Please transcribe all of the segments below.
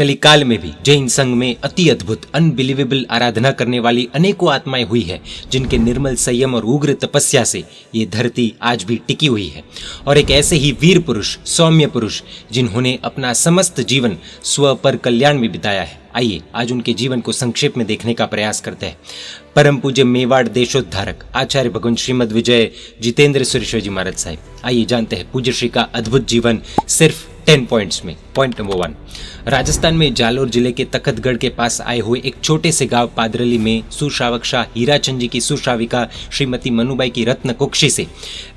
कलिकाल में भी जैन संघ में अति अद्भुत अनबिलीवेबल आराधना करने वाली अनेकों आत्माएं हुई है, जिनके निर्मल संयम और उग्र तपस्या से ये धरती आज भी टिकी हुई है। और एक ऐसे ही वीर पुरुष, सौम्य पुरुष, जिन्होंने अपना समस्त जीवन स्व पर कल्याण में बिताया है। आइए आज उनके जीवन को संक्षेप में देखने का प्रयास करते हैं। परम पूज्य मेवाड़ देशोद्धारक आचार्य भगवान श्रीमद विजय जितेंद्र सुरेश्वर जी महाराज साहिब। आइए जानते हैं पूज्य श्री का अद्भुत जीवन सिर्फ 10 पॉइंट्स में। पॉइंट नंबर 1, राजस्थान में जालोर जिले के तखतगढ़ के पास आए हुए एक छोटे से गांव पादरली में सुश्रावक शाह हीराचंद जी की सुश्राविका श्रीमती मनुबाई की रत्न कुक्षी से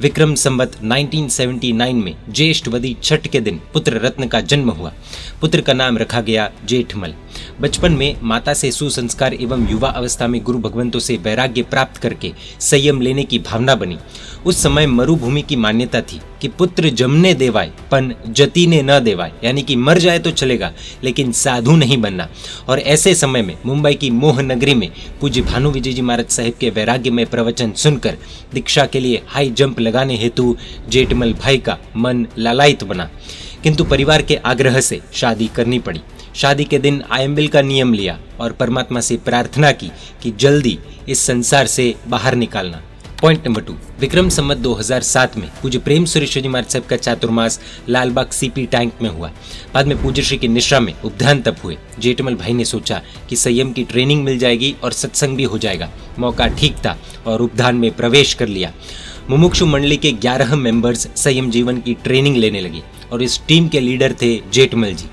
विक्रम संवत 1979 में ज्येष्ठ वदी छठ के दिन पुत्र रत्न का जन्म हुआ। पुत्र का नाम रखा गया जेठमल। बचपन में माता से सुसंस्कार एवं युवा अवस्था में गुरु भगवंतों से वैराग्य प्राप्त करके संयम लेने की भावना बनी। उस समय मरुभूमि की मान्यता थी कि पुत्र जमने देवाय पन जति ने न देवाय, यानी कि मर जाए तो चलेगा लेकिन साधु नहीं बनना। और ऐसे समय में मुंबई की मोह नगरी में पूज्य भानु विजय जी महाराज साहिब के वैराग्य में प्रवचन सुनकर दीक्षा के लिए हाई जंप लगाने हेतु जेठमल भाई का मन लालायित बना, किंतु परिवार के आग्रह से शादी करनी पड़ी। शादी के दिन आयम्बिल का नियम लिया और परमात्मा से प्रार्थना की कि जल्दी इस संसार से बाहर निकालना। पॉइंट नंबर 2, विक्रम संवत 2007 में पूज्य प्रेम सुरेश्वर जी महाराज साहब का चातुर्मास लालबाग सीपी टैंक में हुआ। बाद में पूज्य श्री की निश्रा में उपध्यान तप हुए। जेठमल भाई ने सोचा कि संयम की ट्रेनिंग मिल जाएगी और सत्संग भी हो जाएगा। मौका ठीक था और उपध्यान में प्रवेश कर लिया। मुमुक्षु मंडली के 11 मेंबर्स संयम जीवन की ट्रेनिंग लेने लगे और इस टीम के लीडर थे जेठमल जी।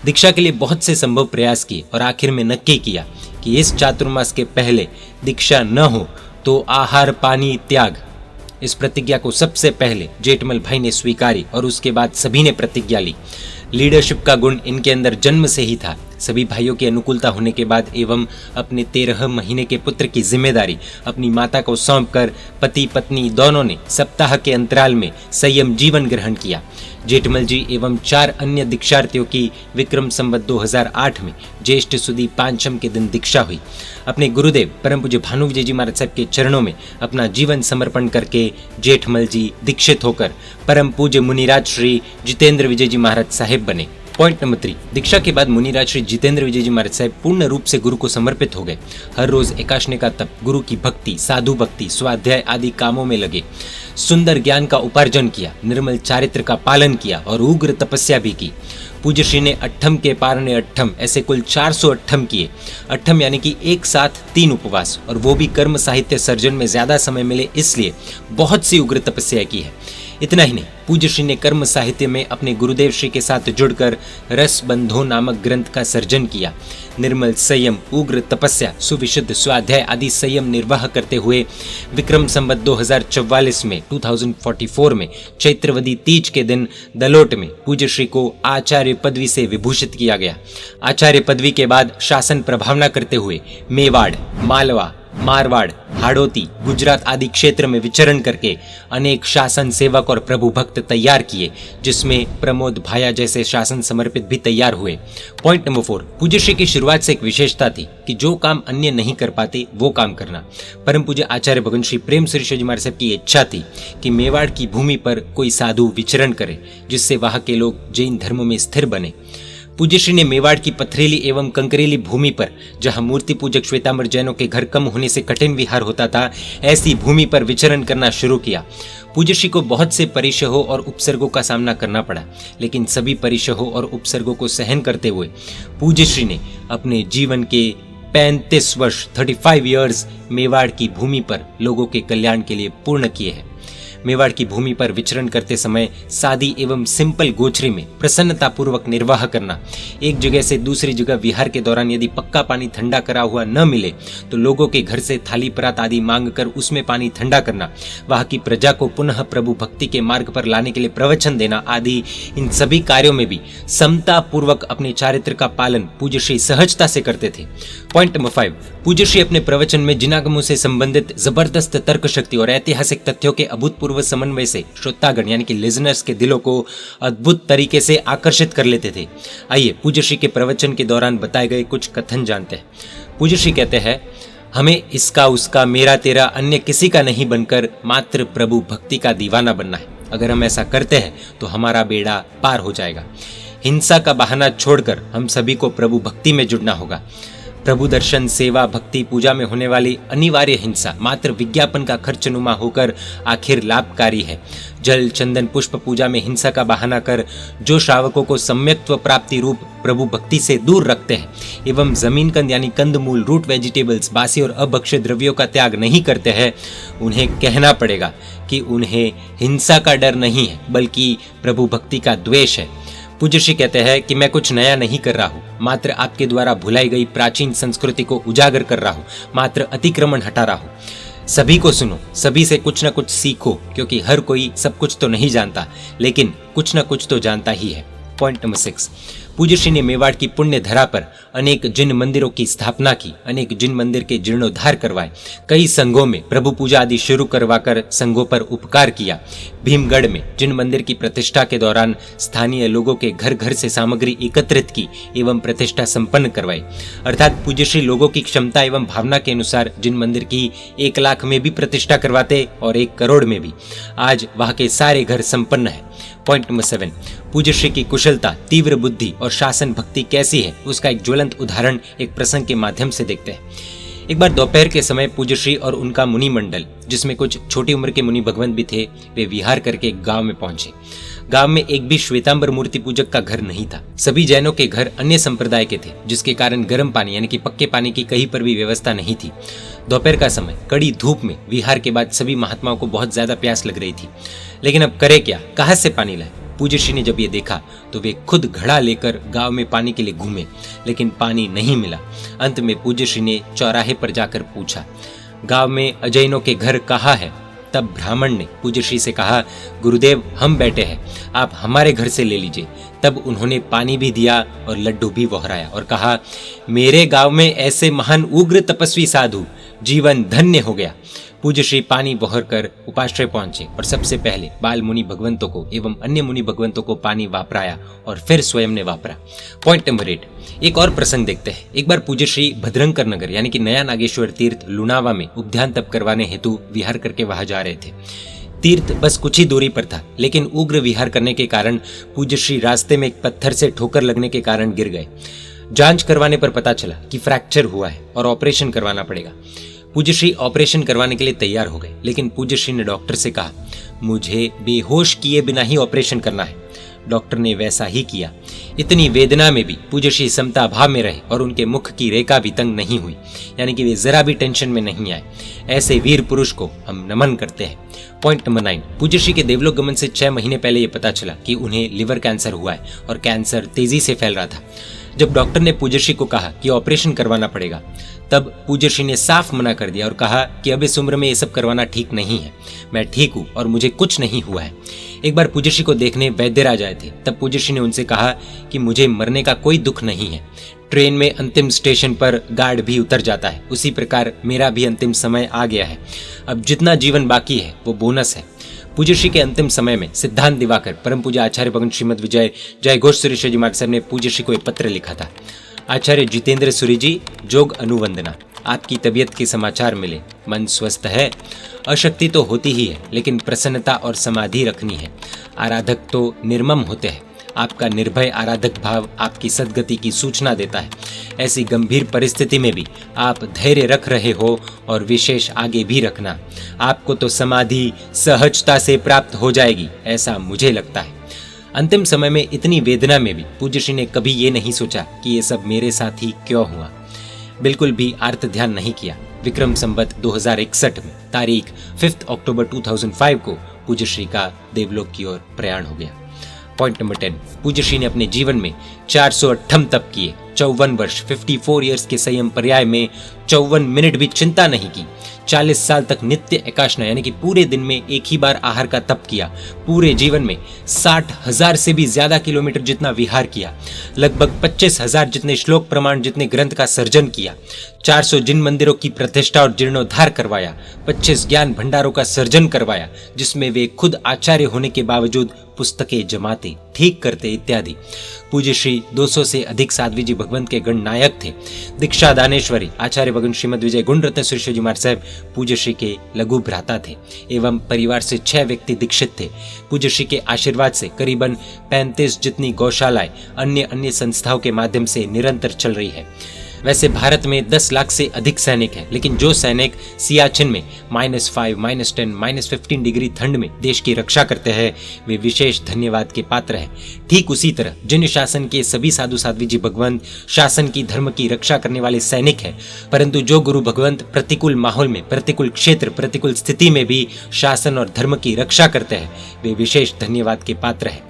दीक्षा के लिए बहुत से संभव प्रयास किए और आखिर में नक्की किया कि इस चातुर्मास के पहले दीक्षा न हो तो आहार पानी त्याग। इस प्रतिज्ञा को सबसे पहले जेठमल भाई ने स्वीकारी और उसके बाद सभी ने प्रतिज्ञा ली। लीडरशिप का गुण इनके अंदर जन्म से ही था। सभी भाइयों की अनुकूलता होने के बाद एवं अपने 13 महीने के पुत्र की जिम्मेदारी अपनी माता को सौंपकर पति पत्नी दोनों ने सप्ताह के अंतराल में संयम जीवन ग्रहण किया। जेठमल जी एवं 4 अन्य दीक्षार्थियों की विक्रम संवत 2008 में ज्येष्ठ सुदी पांचम के दिन दीक्षा हुई। अपने गुरुदेव परम पूज्य भानु विजय जी महाराज साहब के चरणों में अपना जीवन समर्पण करके जेठमल जी दीक्षित होकर परम पूज्य मुनिराज श्री जितेंद्र विजय जी महाराज साहेब बने। पॉइंट नंबर 3, दीक्षा के बाद मुनिराज श्री जितेंद्र विजय जी महाराज साहब पूर्ण रूप से गुरु को समर्पित हो गए। हर रोज एकाशने का तप, गुरु की भक्ति, साधु भक्ति, स्वाध्याय आदि कामों में लगे। सुंदर ज्ञान का उपार्जन किया, निर्मल चारित्र का पालन किया और उग्र तपस्या भी की। पूज्य श्री ने अट्ठम के पार ने अट्ठम, ऐसे कुल 400 अट्ठम किए। अट्ठम यानी कि एक साथ 3 उपवास, और वो भी कर्म साहित्य सर्जन में ज्यादा समय मिले इसलिए बहुत सी उग्र तपस्या की है। इतना ही नहीं, पूज्य श्री ने कर्म साहित्य में अपने गुरुदेव श्री के साथ जुड़कर रस बंधो नामक ग्रंथ का सर्जन किया। निर्मल संयम, उग्र तपस्या, सुविशुद्ध स्वाध्याय आदि संयम निर्वाह करते हुए विक्रम संवत 2044 में चैत्रवदी तीज के दिन दलोट में पूज्य श्री को आचार्य पदवी से विभूषित किया गया। आचार्य पदवी के बाद शासन प्रभावना करते हुए मेवाड़, मालवा, मारवाड़, हाड़ौती, गुजरात आदि क्षेत्र में विचरण करके अनेक शासन सेवक और प्रभु भक्त तैयार किए, जिसमें प्रमोद भाया जैसे शासन समर्पित भी तैयार हुए। पॉइंट नंबर 4, पूज्य श्री की शुरुआत से एक विशेषता थी कि जो काम अन्य नहीं कर पाते वो काम करना। परम पूज्य आचार्य भगवान श्री प्रेम सुरेश्वर जी महाराज साहब की इच्छा थी कि मेवाड़ की भूमि पर कोई साधु विचरण करे, जिससे वहां के लोग जैन धर्म में स्थिर बने। पूज्य श्री ने मेवाड़ की पथरीली एवं कंकरीली भूमि पर, जहां मूर्ति पूजक श्वेतांबर जैनों के घर कम होने से कठिन विहार होता था, ऐसी भूमि पर विचरण करना शुरू किया। पूज्य श्री को बहुत से परिशहों और उपसर्गों का सामना करना पड़ा, लेकिन सभी परिशहों और उपसर्गों को सहन करते हुए पूज्य श्री ने अपने जीवन के 35 वर्ष 35 ईयर्स मेवाड़ की भूमि पर लोगों के कल्याण के लिए पूर्ण किए हैं। मेवाड़ की भूमि पर विचरण करते समय सादी एवं सिंपल गोचरी में प्रसन्नता पूर्वक निर्वाह करना, एक जगह से दूसरी जगह विहार के दौरान यदि पक्का पानी ठंडा करा हुआ न मिले तो लोगों के घर से थाली परात आदि मांग कर उसमें पानी ठंडा करना, वहां की प्रजा को पुनः प्रभु भक्ति के मार्ग पर लाने के लिए प्रवचन देना आदि, इन सभी कार्यों में भी समता पूर्वक अपने चारित्र का पालन पूज्य श्री सहजता से करते थे। पॉइंट नंबर 5, पूज्य श्री अपने प्रवचन में जिनागमों से संबंधित जबरदस्त तर्क शक्ति और ऐतिहासिक तथ्यों के अभूतपूर्व समन्वय से श्रोतागण यानी कि लिजनर्स के दिलों को अद्भुत तरीके से आकर्षित कर लेते थे। आइए पूज्य श्री के प्रवचन के दौरान बताए गए कुछ कथन जानते हैं। पूज्य श्री कहते हैं, हमें इसका उसका मेरा तेरा अन्य किसी का नहीं बनकर मात्र प्रभु भक्ति का दीवाना बनना है। अगर हम ऐसा करते हैं तो हमारा बेड़ा पार हो जाएगा। हिंसा का बहाना छोड़कर हम सभी को प्रभु भक्ति में जुड़ना होगा। प्रभु दर्शन, सेवा, भक्ति, पूजा में होने वाली अनिवार्य हिंसा मात्र विज्ञापन का खर्चनुमा होकर आखिर लाभकारी है। जल, चंदन, पुष्प पूजा में हिंसा का बहाना कर जो श्रावकों को सम्यक्त्व प्राप्ति रूप प्रभु भक्ति से दूर रखते हैं एवं जमीन कंद यानी कंदमूल, रूट वेजिटेबल्स, बासी और अभक्ष्य द्रव्यों का त्याग नहीं करते हैं, उन्हें कहना पड़ेगा कि उन्हें हिंसा का डर नहीं है बल्कि प्रभु भक्ति का द्वेष है। पूज्य श्री कहते हैं कि मैं कुछ नया नहीं कर रहा हूँ, मात्र आपके द्वारा भुलाई गई प्राचीन संस्कृति को उजागर कर रहा हूँ, मात्र अतिक्रमण हटा रहा हूँ। सभी को सुनो, सभी से कुछ न कुछ सीखो, क्योंकि हर कोई सब कुछ तो नहीं जानता, लेकिन कुछ न कुछ तो जानता ही है। पॉइंट नंबर 6, पूज्य श्री ने मेवाड़ की पुण्य धरा पर अनेक जिन मंदिरों की स्थापना की, अनेक जिन मंदिर के जीर्णोद्धार करवाए, कई संघों में प्रभु पूजा आदि शुरू करवाकर संघों पर उपकार किया। भीमगढ़ में जिन मंदिर की प्रतिष्ठा के दौरान स्थानीय लोगों के घर घर से सामग्री एकत्रित की एवं प्रतिष्ठा संपन्न करवाई, अर्थात पूज्य श्री लोगों की क्षमता एवं भावना के अनुसार जिन मंदिर की 1 लाख में भी प्रतिष्ठा करवाते और 1 करोड़ में भी। आज वहां के सारे घर संपन्न है। पॉइंट नंबर 7, पूज्य श्री की कुशलता, तीव्र बुद्धि और शासन भक्ति कैसी है उसका एक ज्वलंत उदाहरण एक प्रसंग के माध्यम से देखते हैं। एक बार दोपहर के समय पूज्य श्री और उनका मुनि मंडल, जिसमें कुछ छोटी उम्र के मुनि भगवंत भी थे, वे विहार करके एक गांव में पहुंचे। गांव में एक भी श्वेतांबर मूर्ति पूजक का घर नहीं था। सभी जैनों के घर अन्य संप्रदाय के थे, जिसके कारण गर्म पानी यानी कि पक्के पानी की कहीं पर भी व्यवस्था नहीं थी। दोपहर का समय, कड़ी धूप में विहार के बाद सभी महात्माओं को बहुत ज्यादा प्यास लग रही थी, लेकिन अब करे क्या, कहां से पानी लाए। पूज्य श्री ने जब ये देखा तो वे खुद घड़ा लेकर गांव में पानी के लिए घूमे, लेकिन पानी नहीं मिला। अंत में पूज्य श्री ने चौराहे पर जाकर पूछा, गांव में अजैनों के घर कहाँ है। तब ब्राह्मण ने पूज्य श्री से कहा, गुरुदेव हम बैठे हैं, आप हमारे घर से ले लीजिए। तब उन्होंने पानी भी दिया और लड्डू भी वहराया और कहा, मेरे गांव में ऐसे महान उग्र तपस्वी साधु, जीवन धन्य हो गया। पूज्य श्री पानी बहर कर उपाश्रय पहुंचे और सबसे पहले बाल मुनि भगवंतों को एवं अन्य मुनि भगवंतों को पानी वापराया और फिर स्वयं ने वापरा। पॉइंट नंबर 8, एक और प्रसंग देखते हैं। एक बार पूज्य श्री भद्रंकर नगर यानी कि नया नागेश्वर तीर्थ लुनावा में उपध्यान तप करवाने हेतु विहार करके वहां जा रहे थे। तीर्थ बस कुछ ही दूरी पर था, लेकिन उग्र विहार करने के कारण पूज्य श्री रास्ते में एक पत्थर से ठोकर लगने के कारण गिर गए। जांच करवाने पर पता चला कि फ्रैक्चर हुआ है और ऑपरेशन करवाना पड़ेगा। पूज्य श्री ऑपरेशन करवाने के लिए तैयार हो गए, लेकिन पूज्य श्री ने डॉक्टर से कहा, मुझे बेहोश किए बिना ही ऑपरेशन करना है। डॉक्टर ने वैसा ही किया। इतनी वेदना में भी पूज्य श्री समता भाव में रहे और उनके मुख की रेखा भी तंग नहीं हुई, यानी कि वे जरा भी टेंशन में नहीं आए। ऐसे वीर पुरुष को हम नमन करते हैं। पॉइंट नंबर 9, पूज्य श्री के देवलोक गमन से 6 महीने पहले ये पता चला कि उन्हें लिवर कैंसर हुआ है और कैंसर तेजी से फैल रहा था। जब डॉक्टर ने पूज्य श्री को कहा कि ऑपरेशन करवाना पड़ेगा, तब पूज्य श्री ने साफ मना कर दिया और कहा कि अब इस उम्र में ये सब करवाना ठीक नहीं है, मैं ठीक हूँ और मुझे कुछ नहीं हुआ है। एक बार पूज्य श्री को देखने वैद्यराज आए थे, तब पूज्य श्री ने उनसे कहा कि मुझे मरने का कोई दुख नहीं है। ट्रेन में अंतिम स्टेशन पर गार्ड भी उतर जाता है, उसी प्रकार मेरा भी अंतिम समय आ गया है। अब जितना जीवन बाकी है वो बोनस है। पूज्य श्री के अंतिम समय में सिद्धांत दिवाकर परम पूज्य आचार्य भगवान श्रीमद विजय जय घोष सुरेश्वर जी महाराज साहब ने पूज्य श्री को एक पत्र लिखा था। आचार्य जितेंद्र सूरी जी, जोग अनुवंदना, आपकी तबीयत के समाचार मिले, मन स्वस्थ है। अशक्ति तो होती ही है, लेकिन प्रसन्नता और समाधि रखनी है। आराधक तो निर्मम होते हैं, आपका निर्भय आराधक भाव आपकी सद्गति की सूचना देता है। ऐसी गंभीर परिस्थिति में भी आप धैर्य रख रहे हो और विशेष आगे भी रखना। आपको तो समाधि सहजता से प्राप्त हो जाएगी, ऐसा मुझे लगता है। अंतिम समय में इतनी वेदना में भी पूज्य श्री ने कभी ये नहीं सोचा कि ये सब मेरे साथ ही क्यों हुआ। बिल्कुल भी आर्त ध्यान नहीं किया। विक्रम संवत 2061 में तारीख 5 अक्टूबर 2005 को पूज्य श्री का देवलोक की ओर प्रयाण हो गया। पॉइंट नंबर 10, पूज्य श्री ने अपने जीवन में 408 तप किए, 54 वर्ष 54 इयर्स के संयम पर्याय में 54 मिनट भी चिंता नहीं की। 40 साल तक नित्य एकाशना यानी कि पूरे दिन में एक ही बार आहार का तप किया। पूरे जीवन में 60,000 से भी ज्यादा किलोमीटर जितना विहार किया। लगभग 25,000 जितने श्लोक प्रमाण जितने ग्रंथ का सर्जन किया। 400 जिन मंदिरों की प्रतिष्ठा और जीर्णोद्धार करवाया। 25 ज्ञान भंडारों का सर्जन करवाया, जिसमें वे खुद आचार्य होने के बावजूद पुस्तकें जमाते, ठीक करते इत्यादि। पूज्य श्री 200 से अधिक साध्वी जी भगवंत के गण नायक थे। दीक्षा दानेश्वरी आचार्य भगवंत श्रीमद विजय गुण रत्न सुरेश्वर जी महाराज साहब पूज्य श्री के लघु भ्राता थे एवं परिवार से 6 व्यक्ति दीक्षित थे। पूज्य श्री के आशीर्वाद से करीबन 35 जितनी गौशालाएं अन्य संस्थाओं के माध्यम से निरंतर चल रही है। वैसे भारत में 10 लाख से अधिक सैनिक हैं, लेकिन जो सैनिक सियाचिन में -5, -10, -15 डिग्री ठंड में देश की रक्षा करते हैं वे विशेष धन्यवाद के पात्र हैं। ठीक उसी तरह जिन शासन के सभी साधु साध्वी जी भगवंत शासन की धर्म की रक्षा करने वाले सैनिक हैं, परंतु जो गुरु भगवंत प्रतिकूल माहौल में, प्रतिकूल क्षेत्र, प्रतिकूल स्थिति में भी शासन और धर्म की रक्षा करते हैं वे विशेष धन्यवाद के पात्र हैं।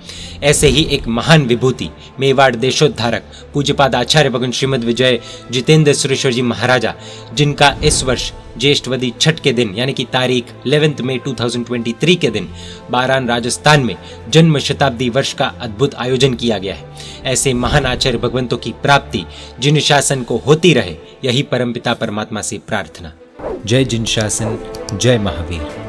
ऐसे ही एक महान विभूति मेवाड़ देशोद्धारक पूज्यपाद आचार्य भगवंत श्रीमद विजय जितेंद्र सुरेश्वर जी महाराजा, जिनका इस वर्ष ज्येष्ठवदी छठ के दिन यानी कि तारीख 11 मई 2023 के दिन बारान राजस्थान में जन्म शताब्दी वर्ष का अद्भुत आयोजन किया गया है। ऐसे महान आचार्य भगवंतों की प्राप्ति जिन शासन को होती रहे, यही परमपिता परमात्मा से प्रार्थना। जय जिन शासन, जय महावीर।